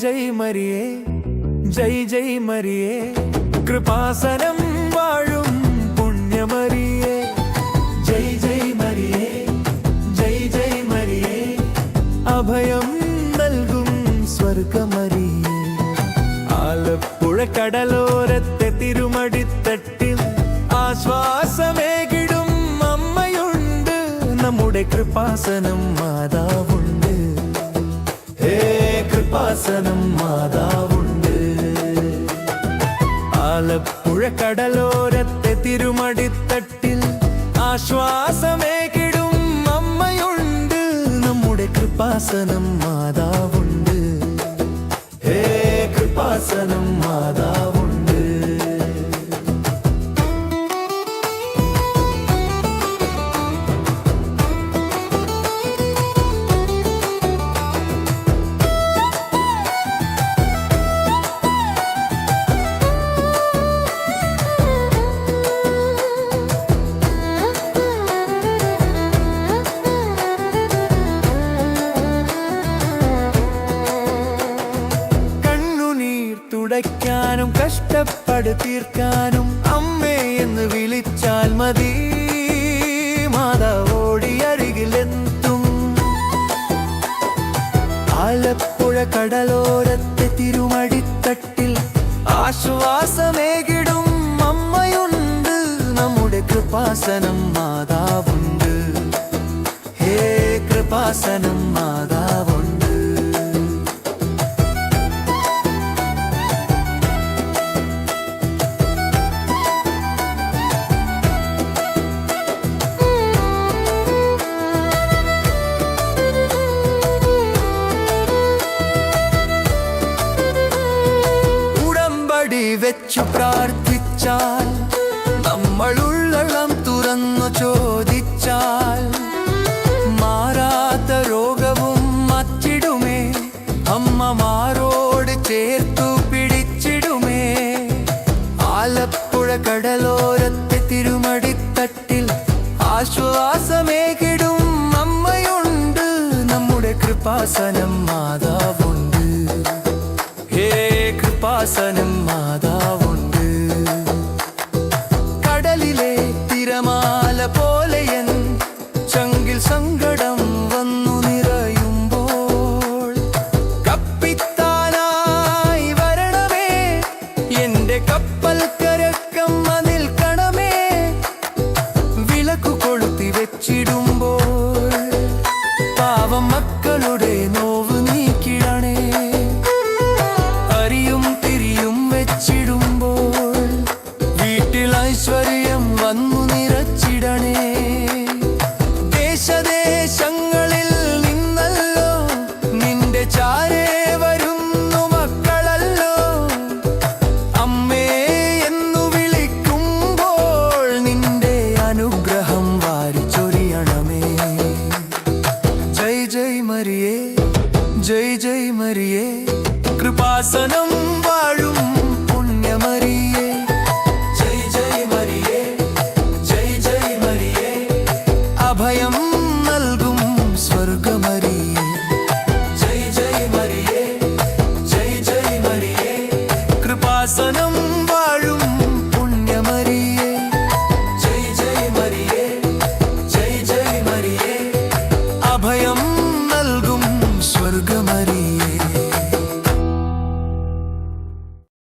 ജയ് മരിയേ ജയ് ജയ് മരിയേ കൃപാസനം വാഴും പുണ്യമരിയേ ജയ് ജയ് മരിയേ ജയ് ജയ് മരിയേ അഭയം നൽകും സ്വർഗമരിയേ ആലപ്പുഴ കടലോരത്തെ തിരുമടിത്തട്ടിൽ ആശ്വാസമേകിടും അമ്മയുണ്ട് നമ്മുടെ കൃപാസനം മാതാവുണ്ട് ഹേ കൃപാസനം മാതാവുണ്ട് ആലപ്പുഴ കടലോരത്തെ തിരുമടിത്തട്ടിൽ ആശ്വാസമേകിടും അമ്മയുണ്ട് നമ്മുടെ കൃപാസനം മാതാവുണ്ട് ഹേ കൃപാസനം മാതാവുണ്ട് തുടയ്ക്കാനും കഷ്ടപ്പാട് തീർക്കാനും അമ്മേ എന്ന് വിളിച്ചാൽ മതി മാതാവോടി അരികിലെത്തും ആലപ്പുഴ കടലോരത്തെ തിരുമടിത്തട്ടിൽ ആശ്വാസമേകിടും അമ്മയുണ്ട് നമ്മുടെ കൃപാസനം മാതാവുണ്ട് ഹേ കൃപാസനം മാതാവുണ്ട് വെച്ചു പ്രാർത്ഥിച്ചാൽ നമ്മൾ ഉള്ളളം തുറന്നു ചോദിച്ചാൽ മാറാത്ത രോഗവും മാറ്റിടുമേ അമ്മമാരോട് ചേർത്തു പിടിച്ചിടുമേ ആലപ്പുഴ കടലോരത്തെ തിരുമടിത്തട്ടിൽ ആശ്വാസമേകിടും അമ്മയുണ്ട് നമ്മുടെ കൃപാസനം മാതാവുണ്ട് ഹേ കൃപാസനം മാതാവുണ്ട് കടലിലെ തിരമാല പോലെയൻ ചങ്കിൽ സങ്കടം വന്നു നിറയുമ്പോൾ കപ്പിത്താനായി വരണമേ എന്റെ കപ്പൽ കരക്കമ്മ നിൽക്കണമേ വിളക്കു കൊളുത്തി വെച്ചിടുമ്പോൾ പാവം മക്കളുടെ നോവ് നീക്കിടണേ വീട്ടിൽ ഐശ്വര്യം വന്നു നിറച്ചിടണേ ദേശദേശങ്ങളിൽ നിന്നല്ലോ നിന്റെ ചാരേ വരുന്നു മക്കളല്ലോ അമ്മേ എന്നു വിളിക്കുമ്പോൾ നിന്റെ അനുഗ്രഹം വാരിച്ചൊരിയണമേ ജയ് ജയ് മരിയേ ജയ് ജയ് മരിയേ കൃപാസനം